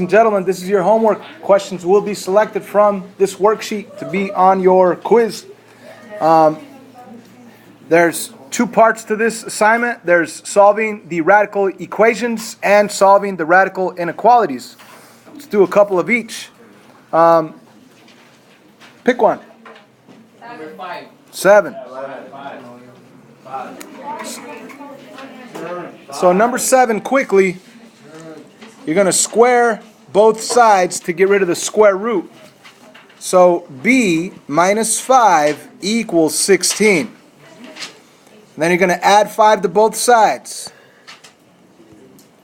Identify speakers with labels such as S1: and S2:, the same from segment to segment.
S1: And gentlemen, this is your homework. Questions will be selected from this worksheet to be on your quiz. There's two parts to this assignment. There's solving the radical equations and solving the radical inequalities. Let's do a couple of each. Pick one.
S2: Number 5.
S1: 7. So number 7, quickly, you're going to square both sides to get rid of the square root. So b minus 5 equals 16. And then you're going to add 5 to both sides.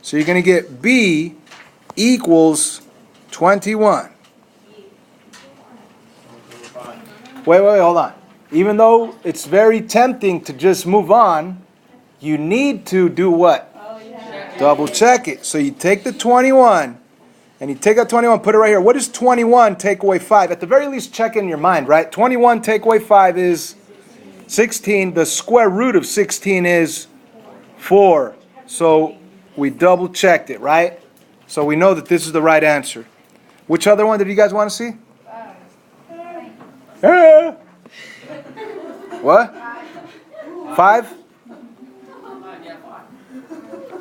S1: So you're going to get b equals 21. Wait, hold on. Even though it's very tempting to just move on, you need to do what? Double check it. So you take the 21, and you take that 21, put it right here. What is 21 take away 5? At the very least, check in your mind, right? 21 take away 5 is 16. The square root of 16 is 4. So we double checked it, right? So we know that this is the right answer. Which other one did you guys want to see? What? 5?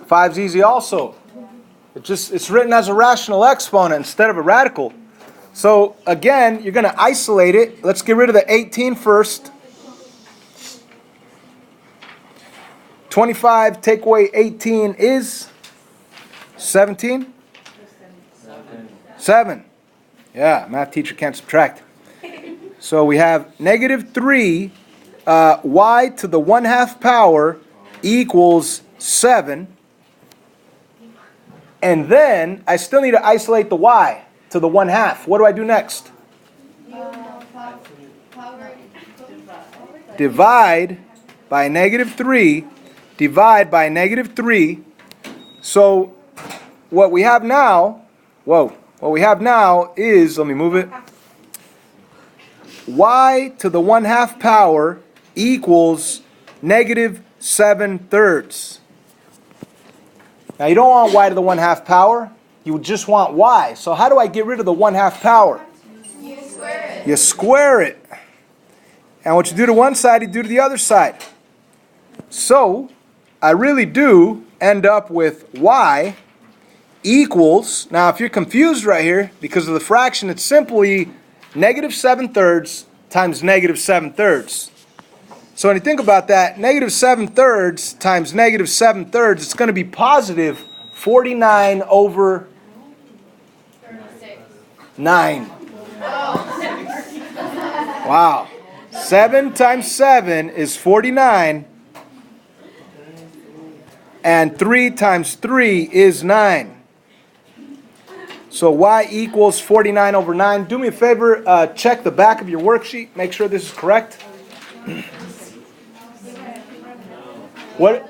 S1: 5's easy also. It's written as a rational exponent instead of a radical. So again, you're going to isolate it. Let's get rid of the 18 first. 25 take away 18 is 17? 7. Yeah, math teacher can't subtract. So we have negative 3 y to the 1/2 power equals 7. And then I still need to isolate the y to the 1/2. What do I do next? Divide by negative 3. Divide by negative 3. So what we have now, is, let me move it. Y to the 1/2 power equals negative 7/3. Now you don't want y to the 1/2 power. You just want y. So how do I get rid of the 1/2 power?
S3: You square it.
S1: You square it. And what you do to one side, you do to the other side. So I really do end up with y equals, now if you're confused right here, because of the fraction, it's simply negative 7/3 times negative 7/3. So when you think about that, negative 7/3 times negative 7/3, it's going to be positive 49 over 9. Wow. 7 times 7 is 49. And 3 times 3 is 9. So y equals 49 over 9. Do me a favor, check the back of your worksheet. Make sure this is correct. What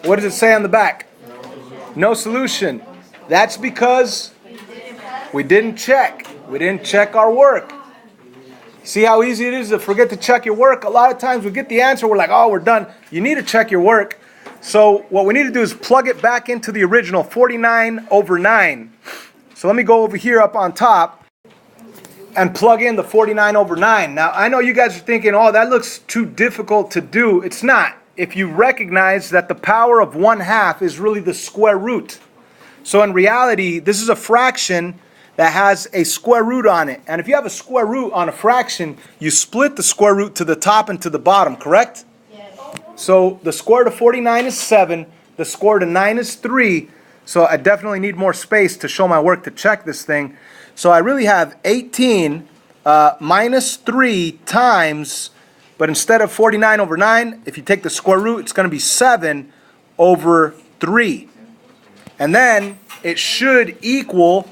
S1: does it say on the back? No solution. That's because we didn't check. We didn't check our work. See how easy it is to forget to check your work? A lot of times we get the answer, we're like, oh, we're done. You need to check your work. So what we need to do is plug it back into the original, 49 over 9. So let me go over here up on top and plug in the 49 over 9. Now, I know you guys are thinking, oh, that looks too difficult to do. It's not. If you recognize that the power of 1/2 is really the square root. So in reality, this is a fraction that has a square root on it. And if you have a square root on a fraction, you split the square root to the top and to the bottom, correct?
S3: Yes.
S1: So the square root of 49 is 7. The square root of 9 is 3. So I definitely need more space to show my work to check this thing. So I really have 18 minus 3 times, but instead of 49 over 9, if you take the square root, it's going to be 7 over 3. And then it should equal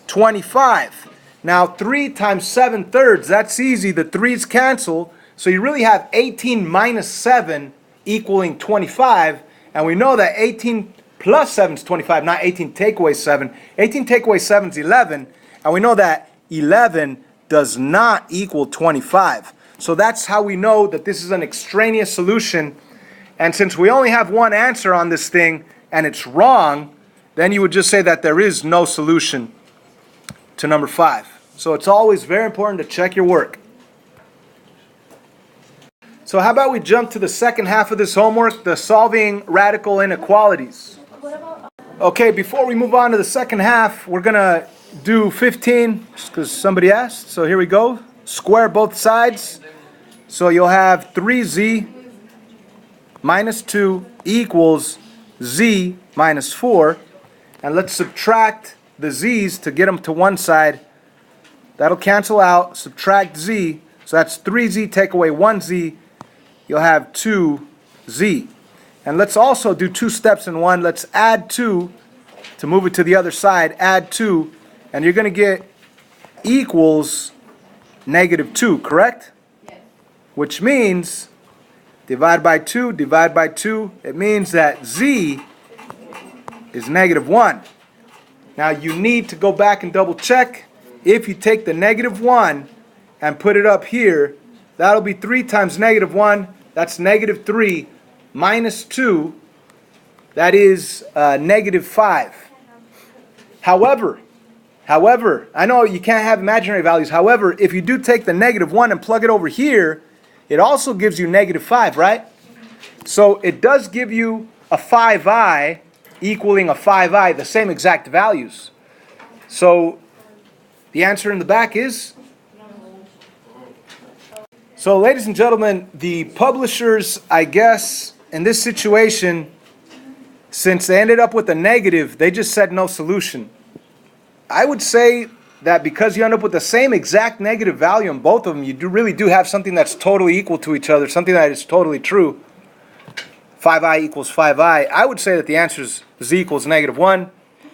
S1: 25. Now 3 times 7/3, that's easy. The 3's cancel. So you really have 18 minus 7 equaling 25. And we know that 18 plus 7 is 25, not 18 take away 7. 18 take away 7 is 11. And we know that 11 does not equal 25. So that's how we know that this is an extraneous solution. And since we only have one answer on this thing and it's wrong, then you would just say that there is no solution to number 5. So it's always very important to check your work. So how about we jump to the second half of this homework, the solving radical inequalities. Okay, before we move on to the second half, we're going to do 15, just because somebody asked. So here we go. Square both sides. So you'll have 3z minus 2 equals z minus 4. And let's subtract the z's to get them to one side. That'll cancel out. Subtract z. So that's 3z, take away 1z. You'll have 2z. And let's also do 2 steps in one. Let's add 2 to move it to the other side. Add 2. And you're going to get equals negative 2, correct?
S3: Yes.
S1: Which means divide by 2, divide by 2. It means that z is negative 1. Now you need to go back and double check. If you take the negative 1 and put it up here, that'll be 3 times negative 1. That's negative 3 minus 2. That is negative 5. However, I know you can't have imaginary values. However, if you do take the negative 1 and plug it over here, it also gives you negative 5, right? So it does give you a 5i equaling a 5i, the same exact values. So the answer in the back is... So ladies and gentlemen, the publishers, I guess, in this situation, since they ended up with a negative, they just said no solution. I would say that because you end up with the same exact negative value in both of them, you really do have something that's totally equal to each other, something that is totally true. 5i equals 5i. I would say that the answer is z equals negative 1.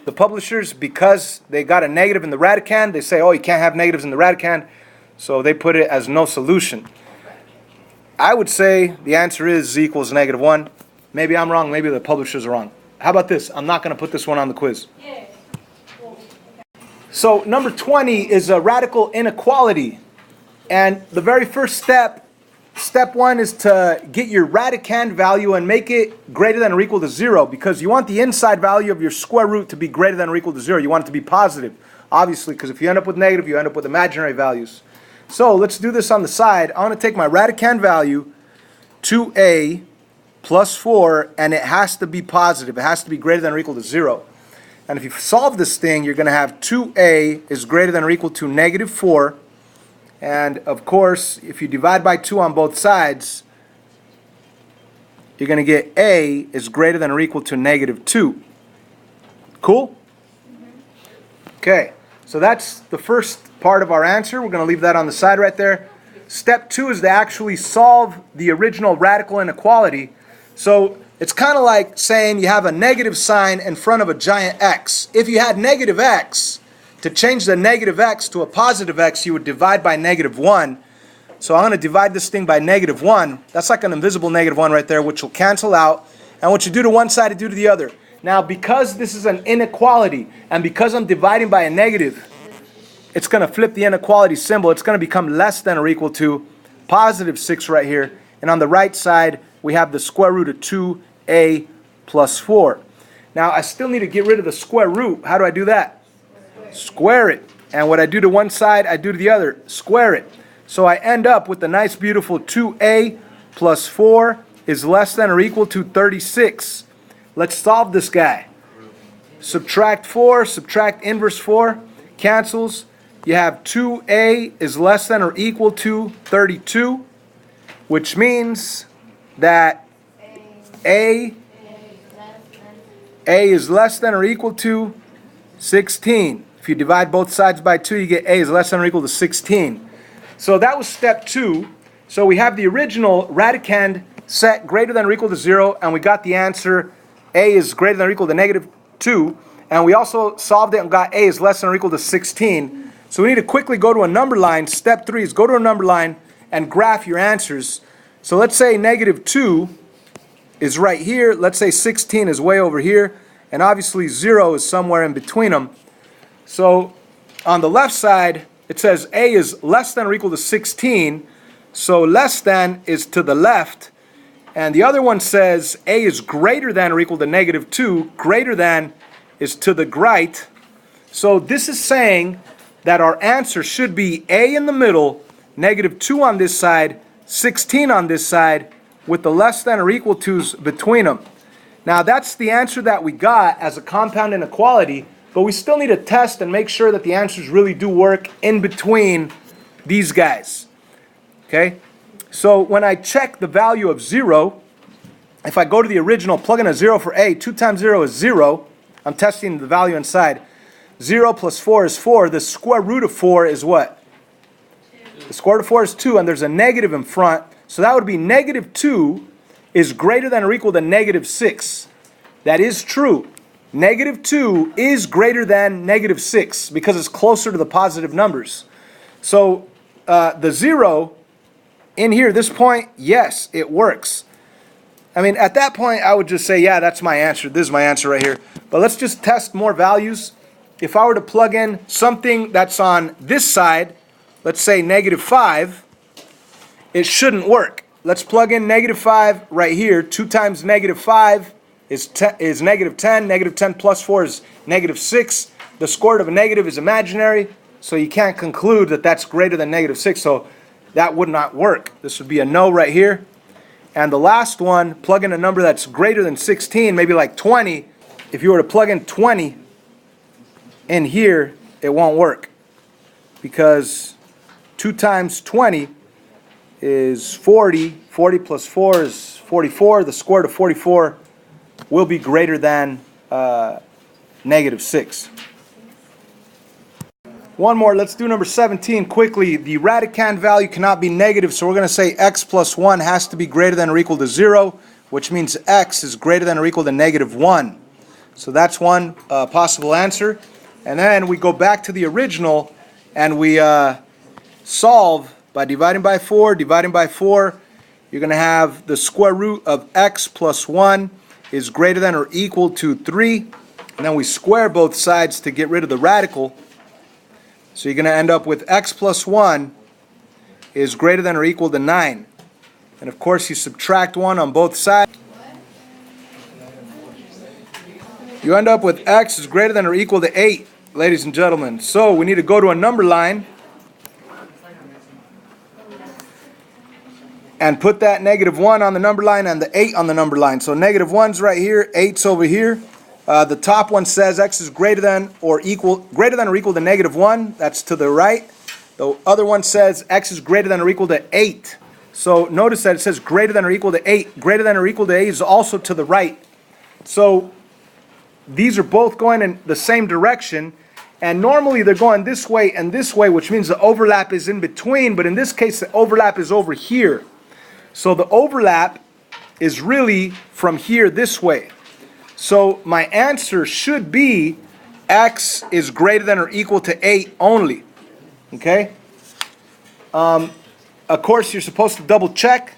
S1: The publishers, because they got a negative in the radicand, they say, oh, you can't have negatives in the radicand, so they put it as no solution. I would say the answer is z equals negative 1. Maybe I'm wrong, maybe the publishers are wrong. How about this? I'm not going to put this one on the quiz. So number 20 is a radical inequality. And the very first step 1 is to get your radicand value and make it greater than or equal to 0, because you want the inside value of your square root to be greater than or equal to 0. You want it to be positive, obviously, because if you end up with negative, you end up with imaginary values. So let's do this on the side. I want to take my radicand value, 2a plus 4, and it has to be positive. It has to be greater than or equal to 0. And if you solve this thing, you're going to have 2a is greater than or equal to negative 4. And of course, if you divide by 2 on both sides, you're going to get a is greater than or equal to negative 2. Cool? Okay, so that's the first part of our answer. We're going to leave that on the side right there. Step 2 is to actually solve the original radical inequality. So it's kind of like saying you have a negative sign in front of a giant X. If you had negative X, to change the negative X to a positive X, you would divide by negative 1. So I'm going to divide this thing by negative 1. That's like an invisible negative 1 right there, which will cancel out. And what you do to one side, you do to the other. Now, because this is an inequality, and because I'm dividing by a negative, it's going to flip the inequality symbol. It's going to become less than or equal to positive 6 right here. And on the right side, we have the square root of 2a plus 4. Now, I still need to get rid of the square root. How do I do that? Square it. And what I do to one side, I do to the other. Square it. So I end up with the nice, beautiful 2a plus 4 is less than or equal to 36. Let's solve this guy. Subtract 4, subtract inverse 4, cancels. You have 2a is less than or equal to 32, which means that a is less than or equal to 16. If you divide both sides by 2, you get a is less than or equal to 16. So that was step 2. So we have the original radicand set greater than or equal to 0, and we got the answer a is greater than or equal to negative 2. And we also solved it and got a is less than or equal to 16. So we need to quickly go to a number line. Step 3 is go to a number line and graph your answers. So let's say negative 2 is right here. Let's say 16 is way over here. And obviously 0 is somewhere in between them. So on the left side, it says a is less than or equal to 16. So less than is to the left. And the other one says a is greater than or equal to negative 2. Greater than is to the right. So this is saying that our answer should be A in the middle, -2 on this side, 16 on this side, with the less than or equal to's between them. Now that's the answer that we got as a compound inequality, but we still need to test and make sure that the answers really do work in between these guys. Okay? So when I check the value of 0, if I go to the original, plug in a 0 for A, 2 times 0 is 0. I'm testing the value inside. 0 plus 4 is 4. The square root of 4 is what? 2. The square root of 4 is 2, and there's a negative in front. So that would be -2 is greater than or equal to -6. That is true. -2 is greater than -6 because it's closer to the positive numbers. So the 0 in here, this point, yes, it works. I mean, at that point, I would just say, yeah, that's my answer. This is my answer right here. But let's just test more values. If I were to plug in something that's on this side, let's say -5, it shouldn't work. Let's plug in -5 right here. 2 times -5 is -10. -10 plus 4 is -6. The square root of a negative is imaginary, so you can't conclude that that's greater than -6. So that would not work. This would be a no right here. And the last one, plug in a number that's greater than 16, maybe like 20. If you were to plug in 20 in here, it won't work. Because 2 times 20 is 40. 40 plus 4 is 44. The square root of 44 will be greater than -6. One more, let's do number 17 quickly. The radicand value cannot be negative, so we're going to say x plus 1 has to be greater than or equal to 0, which means x is greater than or equal to -1. So that's one possible answer. And then we go back to the original and we solve by dividing by 4. Dividing by 4, you're going to have the square root of x plus 1 is greater than or equal to 3. And then we square both sides to get rid of the radical. So you're going to end up with x plus 1 is greater than or equal to 9. And of course you subtract 1 on both sides. You end up with x is greater than or equal to 8, ladies and gentlemen. So we need to go to a number line and put that -1 on the number line and the 8 on the number line. So -1's right here, 8's over here. The top one says x is greater than or equal to -1. That's to the right. The other one says x is greater than or equal to 8. So notice that it says greater than or equal to 8. Greater than or equal to 8 is also to the right. So these are both going in the same direction. And normally they're going this way and this way, which means the overlap is in between. But in this case, the overlap is over here. So the overlap is really from here this way. So my answer should be x is greater than or equal to 8 only. Okay? Of course, you're supposed to double check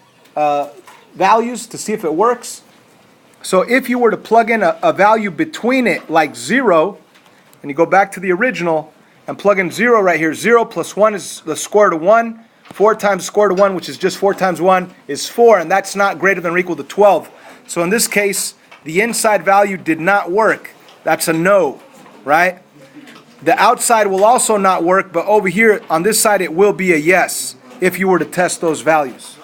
S1: values to see if it works. So if you were to plug in a value between it, like 0, and you go back to the original and plug in 0 right here, 0 plus 1 is the square root of 1. 4 times the square root of 1, which is just 4 times 1, is 4, and that's not greater than or equal to 12. So in this case, the inside value did not work. That's a no, right? The outside will also not work, but over here on this side it will be a yes if you were to test those values.